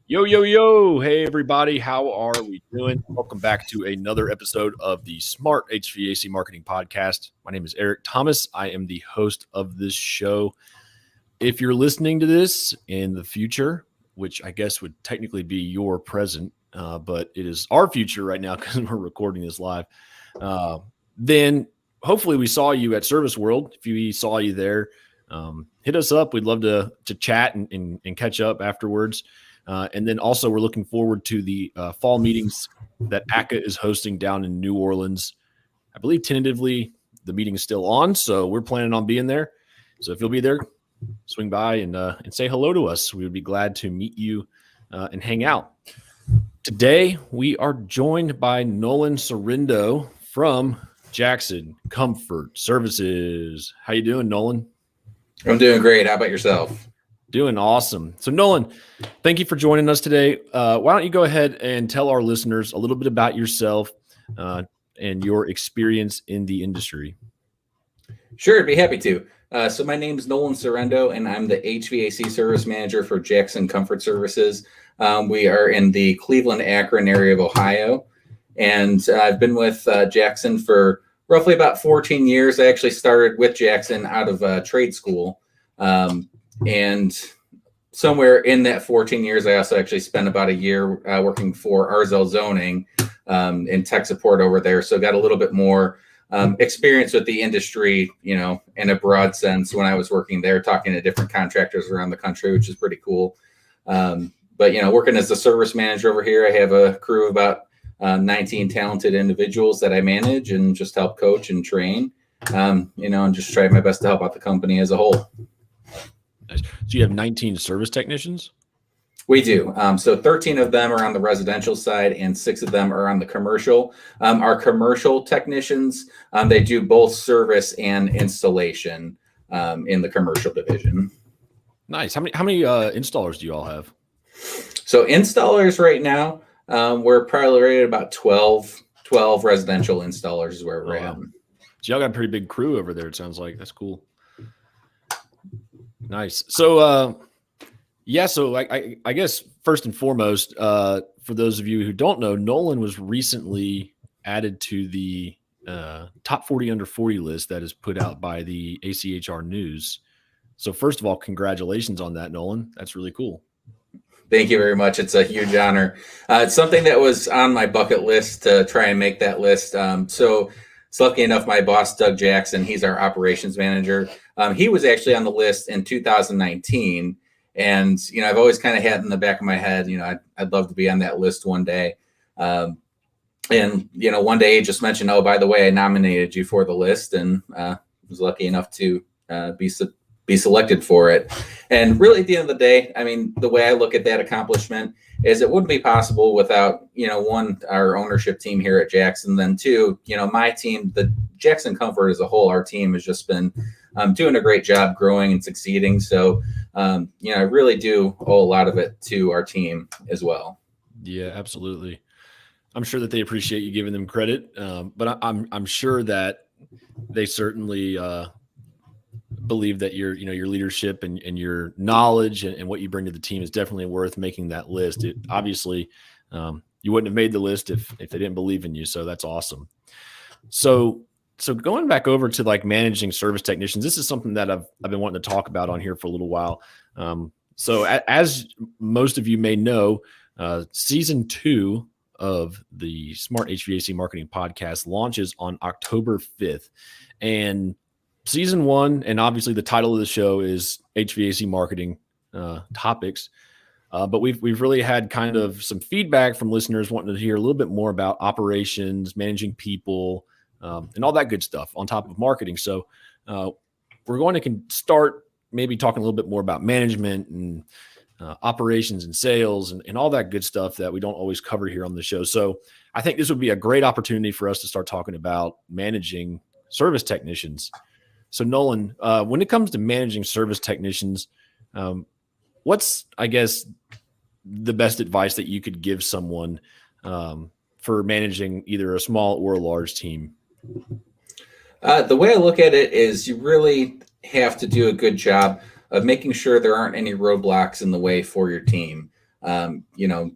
Yo, yo, yo. Hey, everybody. How are we doing? Welcome back to another episode of the Smart HVAC Marketing Podcast. My name is Eric Thomas. I am the host of this show. If you're listening to this in the future, which I guess would technically be your present, but it is our future right now because we're recording this live, then hopefully we saw you at Service World. If we saw you there, hit us up. We'd love to chat and catch up afterwards. And then also we're looking forward to the fall meetings that ACHR is hosting down in New Orleans. I believe tentatively the meeting is still on, so we're planning on being there. So if you'll be there, swing by and say hello to us. We would be glad to meet you and hang out. Today we are joined by Nolan Sarandou from Jackson Comfort Services. How you doing, Nolan? I'm doing great. How about yourself? Doing awesome. So Nolan, thank you for joining us today. Why don't you go ahead and tell our listeners a little bit about yourself and your experience in the industry? Sure, I'd be happy to. So my name is Nolan Sarandou, and I'm the HVAC service manager for Jackson Comfort Services. We are in the Cleveland, Akron area of Ohio, and I've been with Jackson for roughly about 14 years. I actually started with Jackson out of trade school. And somewhere in that 14 years, I also actually spent about a year working for Arzell Zoning in tech support over there. So got a little bit more experience with the industry, in a broad sense when I was working there, talking to different contractors around the country, which is pretty cool. But, working as the service manager over here, I have a crew of about 19 talented individuals that I manage and just help coach and train, and just try my best to help out the company as a whole. So you have 19 service technicians? We do. So 13 of them are on the residential side and 6 of them are on the commercial. Our commercial technicians, they do both service and installation in the commercial division. Nice. How many installers do you all have? So installers right now, we're probably rated about 12 residential installers is where we're at. So y'all got a pretty big crew over there, it sounds like. That's cool. Nice. So, so I guess first and foremost, for those of you who don't know, Nolan was recently added to the top 40 under 40 list that is put out by the ACHR News. So first of all, congratulations on that, Nolan. That's really cool. Thank you very much. It's a huge honor. It's something that was on my bucket list to try and make that list. So lucky enough, my boss, Doug Jackson, he's our operations manager. He was actually on the list in 2019. And, I've always kind of had in the back of my head, I'd love to be on that list one day. And, one day he just mentioned, oh, by the way, I nominated you for the list and was lucky enough to be selected for it. And really at the end of the day, I mean, the way I look at that accomplishment is it wouldn't be possible without, one, our ownership team here at Jackson, then two, my team, the Jackson Comfort as a whole, our team has just been doing a great job growing and succeeding. So, I really do owe a lot of it to our team as well. Yeah, absolutely. I'm sure that they appreciate you giving them credit, but I'm sure that they certainly believe that your leadership and your knowledge and what you bring to the team is definitely worth making that list. Obviously, you wouldn't have made the list if they didn't believe in you. So that's awesome. So going back over to like managing service technicians, this is something that I've been wanting to talk about on here for a little while. So as most of you may know, season 2 of the Smart HVAC Marketing Podcast launches on October 5th. And season 1, and obviously the title of the show is HVAC Marketing Topics. But we've really had kind of some feedback from listeners wanting to hear a little bit more about operations, managing people, and all that good stuff on top of marketing. So we're going to start maybe talking a little bit more about management and operations and sales and all that good stuff that we don't always cover here on the show. So I think this would be a great opportunity for us to start talking about managing service technicians. So Nolan, when it comes to managing service technicians, what's, I guess, the best advice that you could give someone for managing either a small or a large team? The way I look at it is you really have to do a good job of making sure there aren't any roadblocks in the way for your team. you know,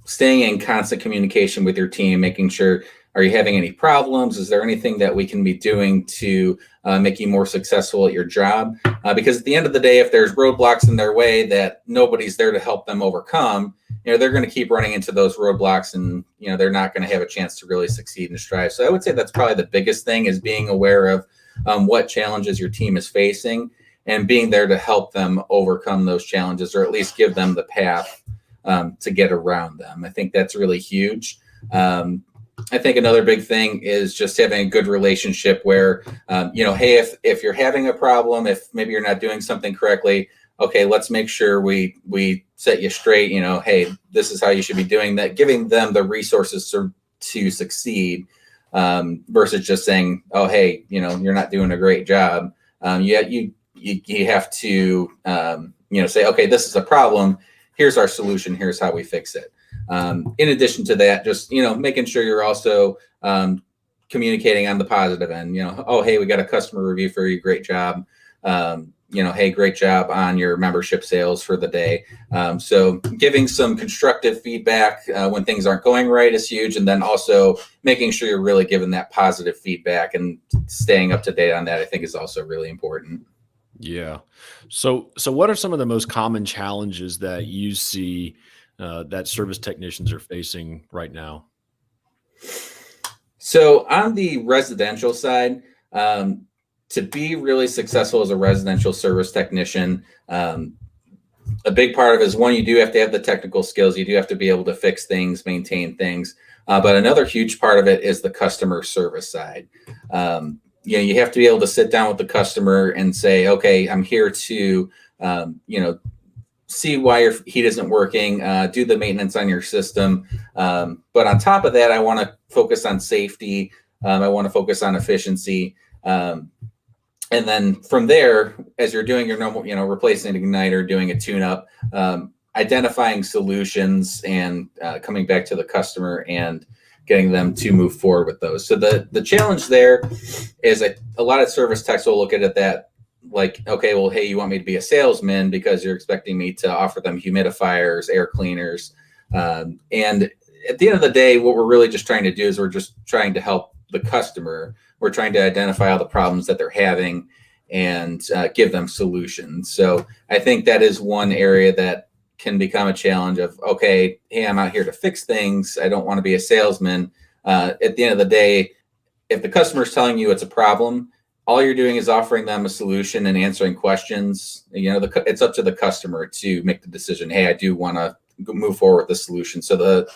staying in constant communication with your team, making sure, are you having any problems? Is there anything that we can be doing to make you more successful at your job? Because at the end of the day, if there's roadblocks in their way that nobody's there to help them overcome, you know, they're going to keep running into those roadblocks, and, you know, they're not going to have a chance to really succeed and strive. So I would say that's probably the biggest thing, is being aware of what challenges your team is facing and being there to help them overcome those challenges, or at least give them the path to get around them. I think that's really huge. I think another big thing is just having a good relationship where, you know, hey, if you're having a problem, if maybe you're not doing something correctly, okay, let's make sure we set you straight. You know, hey, this is how you should be doing that, giving them the resources to succeed, versus just saying, oh, hey, you know, you're not doing a great job. You have to, you know, say, okay, this is a problem. Here's our solution. Here's how we fix it. In addition to that, just, you know, making sure you're also communicating on the positive end. You know, oh, hey, we got a customer review for you. Great job. You know, hey, great job on your membership sales for the day. So giving some constructive feedback when things aren't going right is huge. And then also making sure you're really giving that positive feedback and staying up to date on that, I think, is also really important. Yeah. So what are some of the most common challenges that you see that service technicians are facing right now? So on the residential side, to be really successful as a residential service technician, a big part of it is, one, you do have to have the technical skills. You do have to be able to fix things, maintain things. But another huge part of it is the customer service side. You know, you have to be able to sit down with the customer and say, okay, I'm here to, you know, see why your heat isn't working, do the maintenance on your system. But on top of that, I want to focus on safety. I want to focus on efficiency. And then from there, as you're doing your normal, you know, replacing an igniter, doing a tune-up, identifying solutions, and coming back to the customer and getting them to move forward with those. So the challenge there is a lot of service techs will look at it that, like, okay, well, hey, you want me to be a salesman because you're expecting me to offer them humidifiers, air cleaners. And at the end of the day, what we're really just trying to do is we're just trying to help the customer. We're trying to identify all the problems that they're having and give them solutions. So I think that is one area that can become a challenge of, okay, hey, I'm out here to fix things. I don't want to be a salesman. At the end of the day, if the customer is telling you it's a problem, all you're doing is offering them a solution and answering questions. You know, it's up to the customer to make the decision. Hey, I do want to move forward with the solution. So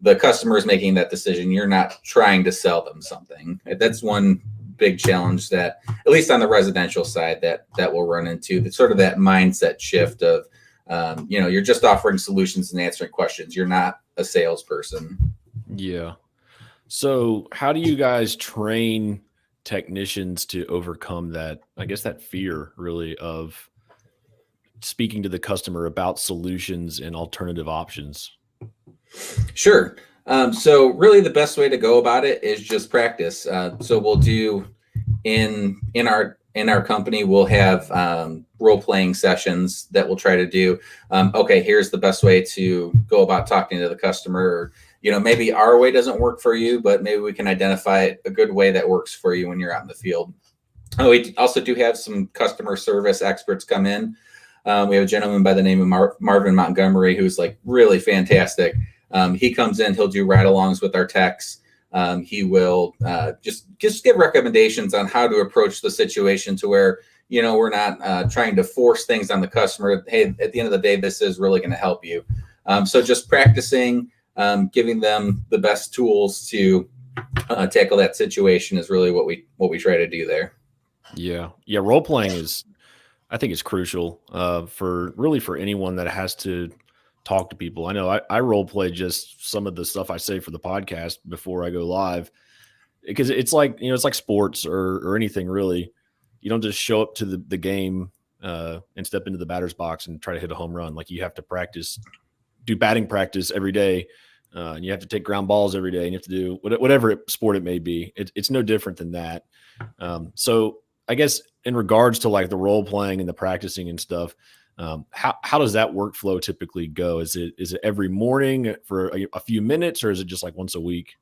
the customer is making that decision. You're not trying to sell them something. That's one big challenge that, at least on the residential side, that we'll run into. It's sort of that mindset shift of, you know, you're just offering solutions and answering questions. You're not a salesperson. Yeah. So how do you guys train technicians to overcome that, I guess, that fear really of speaking to the customer about solutions and alternative options? Sure. So really the best way to go about it is just practice. So we'll do in our company, we'll have role-playing sessions that we'll try to do. Okay, here's the best way to go about talking to the customer. Or, you know, maybe our way doesn't work for you, but maybe we can identify a good way that works for you when you're out in the field. We also do have some customer service experts come in. We have a gentleman by the name of Marvin Montgomery, who's like really fantastic. He comes in, he'll do ride-alongs with our techs. He will just give recommendations on how to approach the situation to where, you know, we're not trying to force things on the customer. Hey, at the end of the day, this is really going to help you. So just practicing, giving them the best tools to tackle that situation is really what we try to do there. Yeah. Yeah. Role playing is, I think it's crucial for anyone that has to talk to people. I know I role play just some of the stuff I say for the podcast before I go live, because it's like, you know, it's like sports or anything really. You don't just show up to the game and step into the batter's box and try to hit a home run. Like, you have to practice, do batting practice every day. And you have to take ground balls every day, and you have to do whatever sport it may be. It's no different than that. So I guess in regards to like the role playing and the practicing and stuff, How does that workflow typically go? Is it every morning for a few minutes, or is it just like once a week?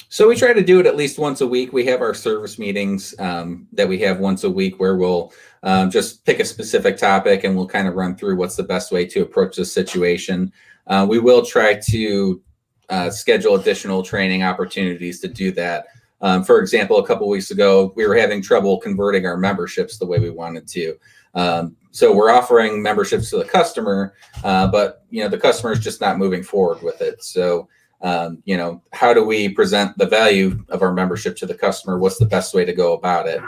So we try to do it at least once a week. We have our service meetings that we have once a week where we'll just pick a specific topic and we'll kind of run through what's the best way to approach this situation. We will try to schedule additional training opportunities to do that. For example, a couple of weeks ago, we were having trouble converting our memberships the way we wanted to. So we're offering memberships to the customer, but the customer is just not moving forward with it. So how do we present the value of our membership to the customer? What's the best way to go about it?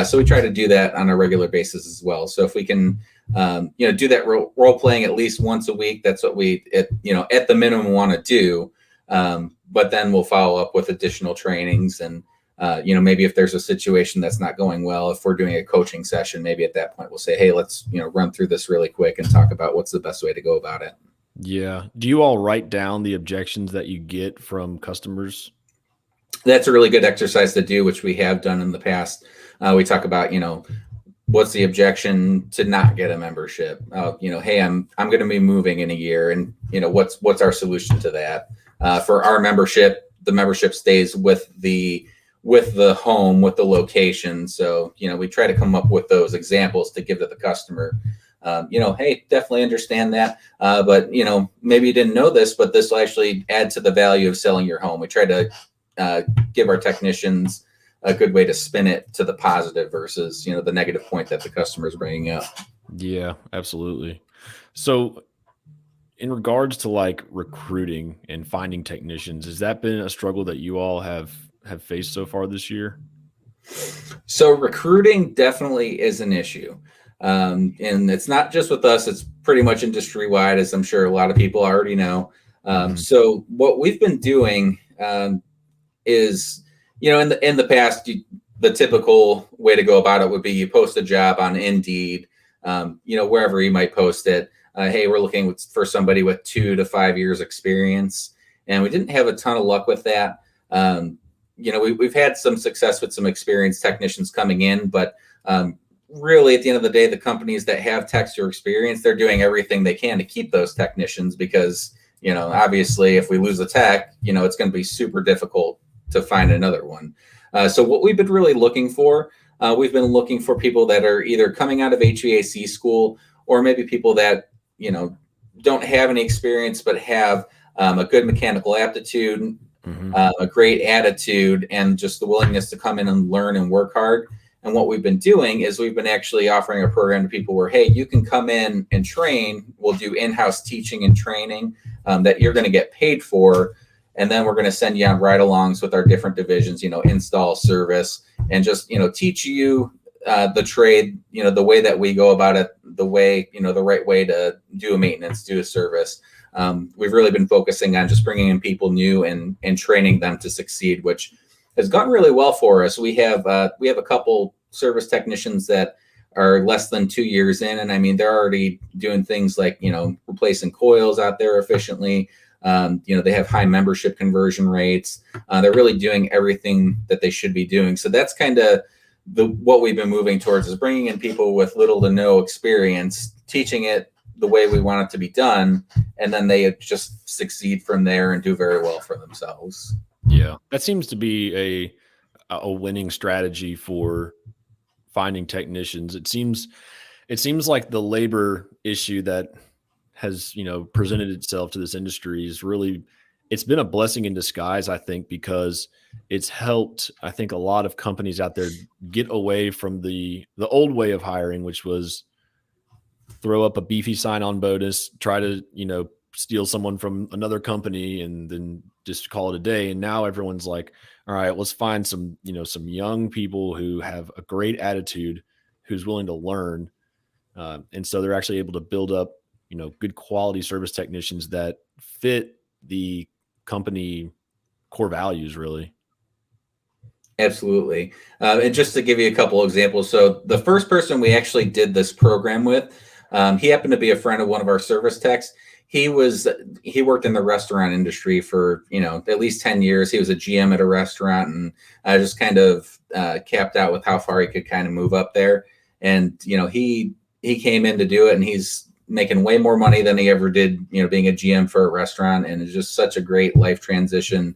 So we try to do that on a regular basis as well. So if we can, do that role playing at least once a week, that's what we, at the minimum want to do. But then we'll follow up with additional trainings and, maybe if there's a situation that's not going well, if we're doing a coaching session, maybe at that point we'll say, hey, let's, run through this really quick and talk about what's the best way to go about it. Yeah. Do you all write down the objections that you get from customers? That's a really good exercise to do, which we have done in the past. We talk about, what's the objection to not get a membership? Hey, I'm going to be moving in a year, and what's our solution to that? For our membership, the membership stays with the home, with the location. So we try to come up with those examples to give to the customer. Hey, definitely understand that. But maybe you didn't know this, but this will actually add to the value of selling your home. We try to give our technicians a good way to spin it to the positive versus, the negative point that the customer is bringing up. Yeah, absolutely. So in regards to like recruiting and finding technicians, has that been a struggle that you all have faced so far this year? So recruiting definitely is an issue. And it's not just with us, it's pretty much industry wide, as I'm sure a lot of people already know. So what we've been doing is, in the past, the typical way to go about it would be you post a job on Indeed, wherever you might post it. Hey, we're looking for somebody with 2 to 5 years experience. And we didn't have a ton of luck with that. We've had some success with some experienced technicians coming in, but really at the end of the day, the companies that have techs or experience, they're doing everything they can to keep those technicians because, obviously if we lose a tech, it's going to be super difficult to find another one. So what we've been really looking for, we've been looking for people that are either coming out of HVAC school or maybe people that, don't have any experience, but have a good mechanical aptitude, a great attitude, and just the willingness to come in and learn and work hard. And what we've been doing is we've been actually offering a program to people where, hey, you can come in and train. We'll do in-house teaching and training that you're going to get paid for. And then we're going to send you on ride-alongs with our different divisions, install, service, and just, teach you the trade, the way that we go about it, the way, the right way to do a maintenance, do a service. We've really been focusing on just bringing in people new and training them to succeed, which has gone really well for us. We have a couple service technicians that are less than 2 years in. And I mean, they're already doing things like, replacing coils out there efficiently. They have high membership conversion rates. They're really doing everything that they should be doing. So that's kind of what we've been moving towards, is bringing in people with little to no experience, teaching it the way we want it to be done. And then they just succeed from there and do very well for themselves. Yeah, that seems to be a winning strategy for finding technicians. It seems like the labor issue that has, presented itself to this industry is really, it's been a blessing in disguise, I think, because it's helped, I think, a lot of companies out there get away from the old way of hiring, which was throw up a beefy sign-on bonus, try to, steal someone from another company and then just call it a day. And now everyone's like, all right, let's find some, some young people who have a great attitude, who's willing to learn. And so they're actually able to build up, good quality service technicians that fit the company core values, really. Absolutely. And just to give you a couple examples. So the first person we actually did this program with, he happened to be a friend of one of our service techs. He worked in the restaurant industry for, at least 10 years. He was a GM at a restaurant, and I just kind of capped out with how far he could kind of move up there. And, he he came in to do it, and he's making way more money than he ever did, being a GM for a restaurant. And it's just such a great life transition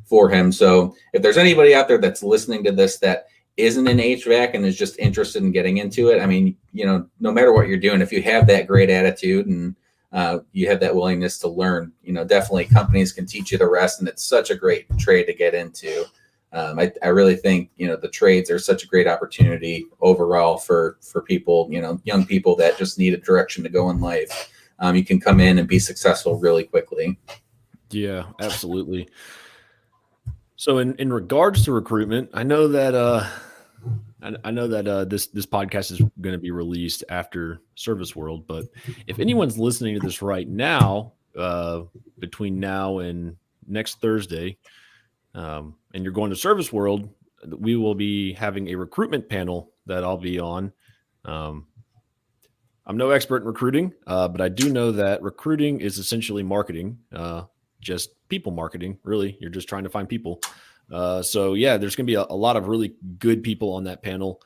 for him. So if there's anybody out there that's listening to this that isn't in HVAC and is just interested in getting into it, I mean, no matter what you're doing, if you have that great attitude and you have that willingness to learn, definitely companies can teach you the rest. And it's such a great trade to get into. I really think, the trades are such a great opportunity overall for people, young people that just need a direction to go in life. You can come in and be successful really quickly. Yeah, absolutely. So in regards to recruitment, I know that this podcast is going to be released after Service World, but if anyone's listening to this right now, between now and next Thursday, and you're going to Service World, we will be having a recruitment panel that I'll be on. I'm no expert in recruiting, but I do know that recruiting is essentially marketing, just people marketing. Really, you're just trying to find people. So yeah, there's going to be a lot of really good people on that panel,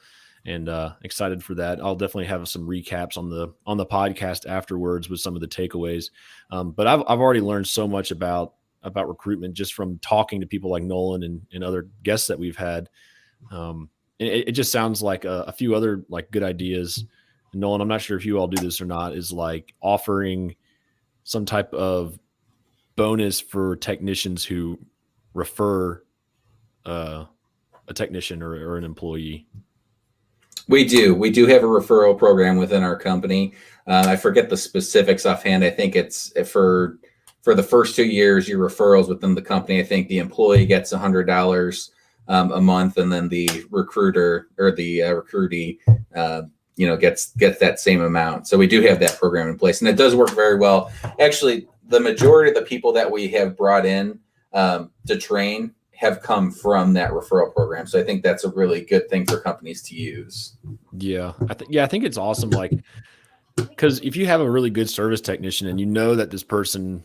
and excited for that. I'll definitely have some recaps on the podcast afterwards with some of the takeaways. But I've already learned so much about recruitment just from talking to people like Nolan and other guests that we've had. It just sounds like a few other like good ideas. Nolan, I'm not sure if you all do this or not, is like offering some type of bonus for technicians who refer a technician or an employee. We do have a referral program within our company. I forget the specifics offhand. I think it's for the first 2 years, your referrals within the company. I think the employee gets $100 a month, and then the recruiter or the recruitee, gets that same amount. So we do have that program in place, and it does work very well. Actually, the majority of the people that we have brought in to train have come from that referral program. So I think that's a really good thing for companies to use. Yeah, I think it's awesome. Like, because if you have a really good service technician and you know that this person,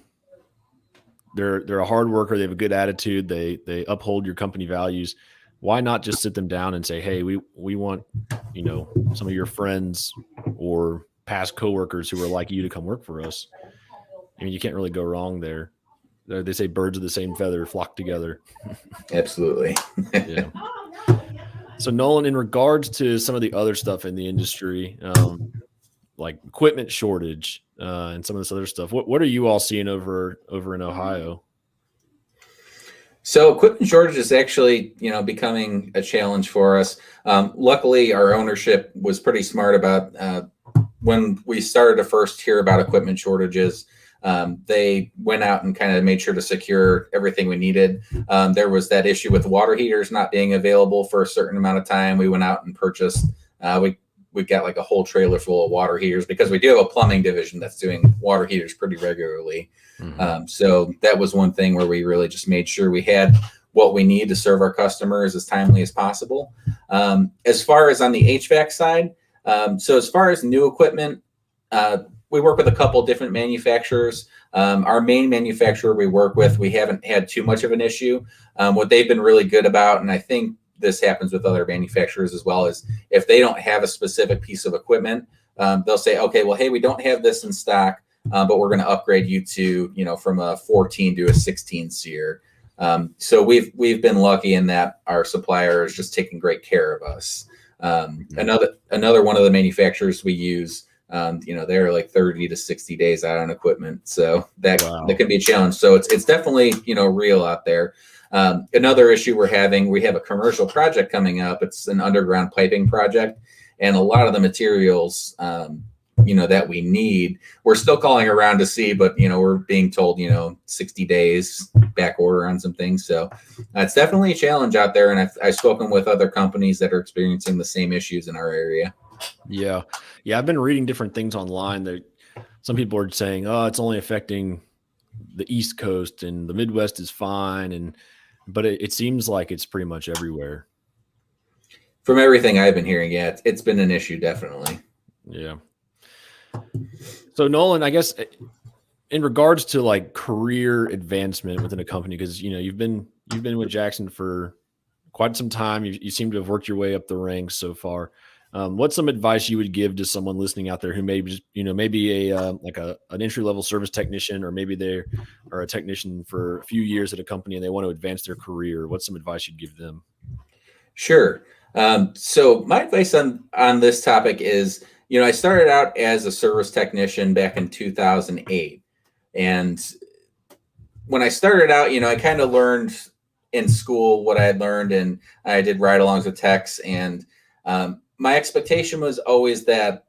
they're a hard worker, they have a good attitude, they uphold your company values, why not just sit them down and say, hey, we want, some of your friends or past coworkers who are like you to come work for us. I mean, you can't really go wrong there. They say birds of the same feather flock together. Absolutely. Yeah. So Nolan, in regards to some of the other stuff in the industry, like equipment shortage and some of this other stuff, what are you all seeing over in Ohio? So equipment shortage is actually, becoming a challenge for us. Luckily, our ownership was pretty smart about when we started to first hear about equipment shortages. They went out and kind of made sure to secure everything we needed. There was that issue with water heaters not being available for a certain amount of time. We went out and purchased, we got like a whole trailer full of water heaters because we do have a plumbing division that's doing water heaters pretty regularly. Mm-hmm. So that was one thing where we really just made sure we had what we need to serve our customers as timely as possible. As far as on the HVAC side, so as far as new equipment, we work with a couple different manufacturers. Our main manufacturer we work with, we haven't had too much of an issue. What they've been really good about, and I think this happens with other manufacturers as well, is if they don't have a specific piece of equipment, they'll say, okay, well, hey, we don't have this in stock, but we're going to upgrade you to, from a 14 to a 16 SEER. So we've been lucky in that our supplier is just taking great care of us. Another one of the manufacturers we use, they're like 30 to 60 days out on equipment. So that can be a challenge. So it's definitely, real out there. Another issue we have a commercial project coming up. It's an underground piping project, and a lot of the materials, that we need, we're still calling around to see, but, we're being told, 60 days back order on some things. So it's definitely a challenge out there. And I've spoken with other companies that are experiencing the same issues in our area. Yeah. I've been reading different things online that some people are saying, oh, it's only affecting the East Coast and the Midwest is fine. But it seems like it's pretty much everywhere. From everything I've been hearing, yeah, it's been an issue, definitely. Yeah. So Nolan, I guess in regards to like career advancement within a company, because, you've been with Jackson for quite some time. You seem to have worked your way up the ranks so far. What's some advice you would give to someone listening out there who maybe just, maybe an entry level service technician, or maybe they are a technician for a few years at a company and they want to advance their career? What's some advice you'd give them? Sure. So my advice on this topic is, I started out as a service technician back in 2008. And when I started out, I kind of learned in school what I had learned, and I did ride-alongs with techs. And my expectation was always that,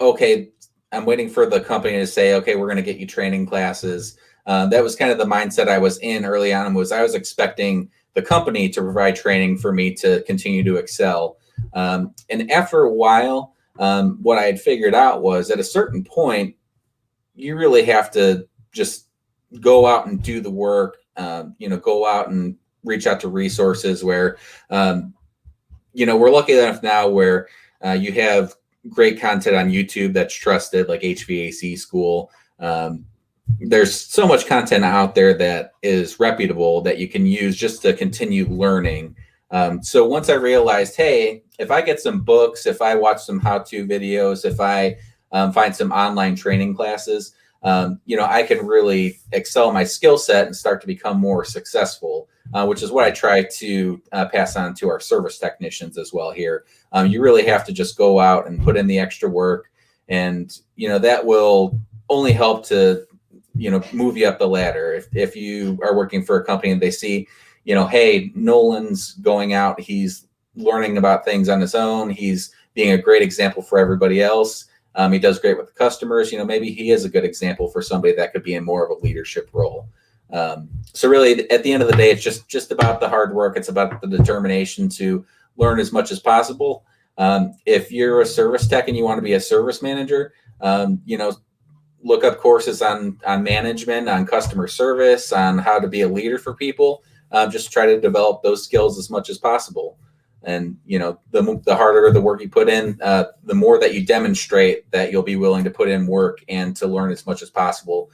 okay, I'm waiting for the company to say, okay, we're going to get you training classes. That was kind of the mindset I was in early on, was I was expecting the company to provide training for me to continue to excel. And after a while, what I had figured out was at a certain point, you really have to just go out and do the work, go out and reach out to resources where, we're lucky enough now where you have great content on YouTube that's trusted, like HVAC School. There's so much content out there that is reputable that you can use just to continue learning. So once I realized, hey, if I get some books, if I watch some how-to videos, if I find some online training classes, I can really excel my skill set and start to become more successful, which is what I try to pass on to our service technicians as well here. You really have to just go out and put in the extra work, and, that will only help to, move you up the ladder. If you are working for a company and they see, hey, Nolan's going out, he's learning about things on his own, he's being a great example for everybody else. He does great with the customers. Maybe he is a good example for somebody that could be in more of a leadership role. So really, at the end of the day, it's just about the hard work. It's about the determination to learn as much as possible. If you're a service tech and you want to be a service manager, look up courses on management, on customer service, on how to be a leader for people. Just try to develop those skills as much as possible. And, the harder the work you put in, the more that you demonstrate that you'll be willing to put in work and to learn as much as possible.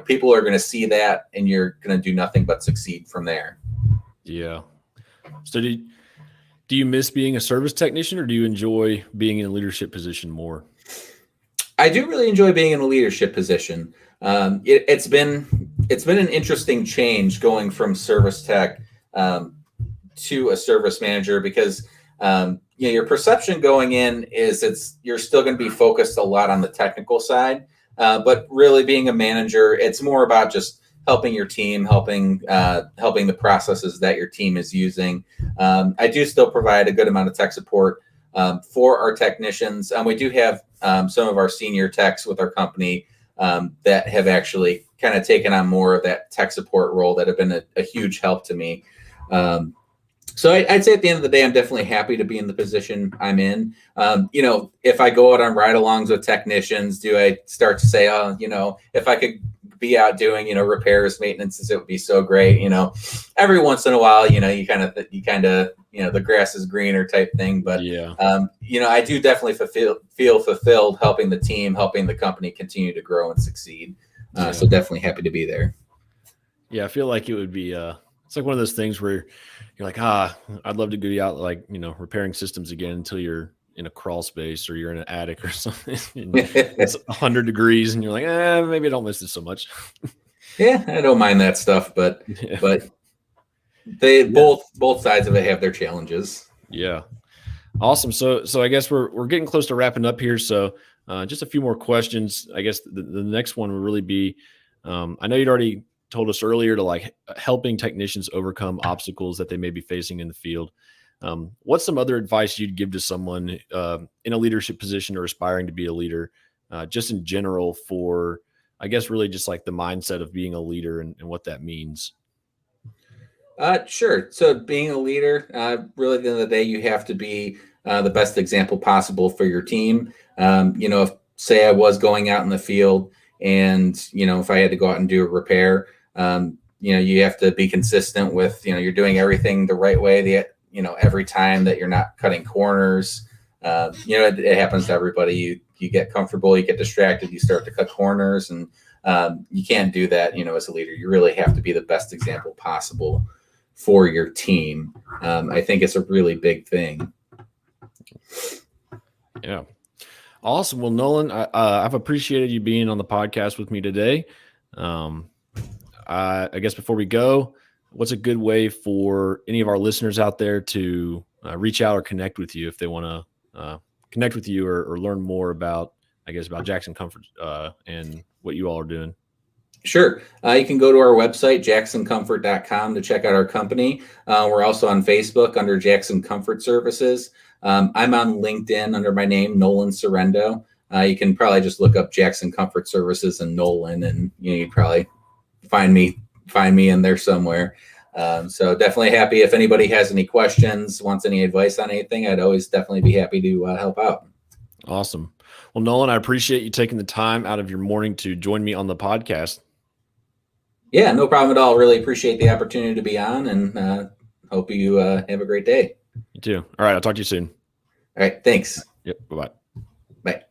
People are going to see that, and you're going to do nothing but succeed from there. Yeah. So do you miss being a service technician, or do you enjoy being in a leadership position more? I do really enjoy being in a leadership position. It's been an interesting change going from service tech to a service manager, because your perception going in is you're still going to be focused a lot on the technical side, but really being a manager, it's more about just helping your team, helping the processes that your team is using. I do still provide a good amount of tech support for our technicians. We do have some of our senior techs with our company that have actually kind of taken on more of that tech support role, that have been a huge help to me. So I'd say at the end of the day, I'm definitely happy to be in the position I'm in. If I go out on ride-alongs with technicians, do I start to say, if I could be out doing, repairs, maintenances, it would be so great. Every once in a while, you kind of, the grass is greener type thing. But, yeah. I do definitely feel fulfilled helping the team, helping the company continue to grow and succeed. So definitely happy to be there. Yeah, I feel like it would be it's like one of those things where you're like, I'd love to go out, like, repairing systems again until you're in a crawl space or you're in an attic or something. It's 100 degrees and you're like, maybe I don't miss it so much. Yeah, I don't mind that stuff, but both sides of it have their challenges. Yeah. Awesome. So I guess we're getting close to wrapping up here. So just a few more questions. I guess the next one would really be, I know you'd already told us earlier to like helping technicians overcome obstacles that they may be facing in the field. What's some other advice you'd give to someone in a leadership position or aspiring to be a leader, just in general, for, I guess, really just like the mindset of being a leader and what that means? Sure. So being a leader, really at the end of the day, you have to be the best example possible for your team. If, say I was going out in the field and, if I had to go out and do a repair, you have to be consistent with, you're doing everything the right way, every time, that you're not cutting corners. It happens to everybody. You get comfortable, you get distracted, you start to cut corners, and you can't do that, as a leader. You really have to be the best example possible for your team. I think it's a really big thing. Yeah. Awesome. Well, Nolan, I've appreciated you being on the podcast with me today. Um, I guess before we go, what's a good way for any of our listeners out there to reach out or connect with you if they want to connect with you or learn more about, I guess, about Jackson Comfort and what you all are doing? Sure. You can go to our website, jacksoncomfort.com, to check out our company. We're also on Facebook under Jackson Comfort Services. I'm on LinkedIn under my name, Nolan Sarandou. You can probably just look up Jackson Comfort Services and Nolan, and you'd probably find me in there somewhere. So definitely happy if anybody has any questions, wants any advice on anything. I'd always definitely be happy to help out. Awesome. Well, Nolan, I appreciate you taking the time out of your morning to join me on the podcast. Yeah, no problem at all. Really appreciate the opportunity to be on, and hope you have a great day. You too. All right. I'll talk to you soon. All right. Thanks. Yep. Bye-bye. Bye.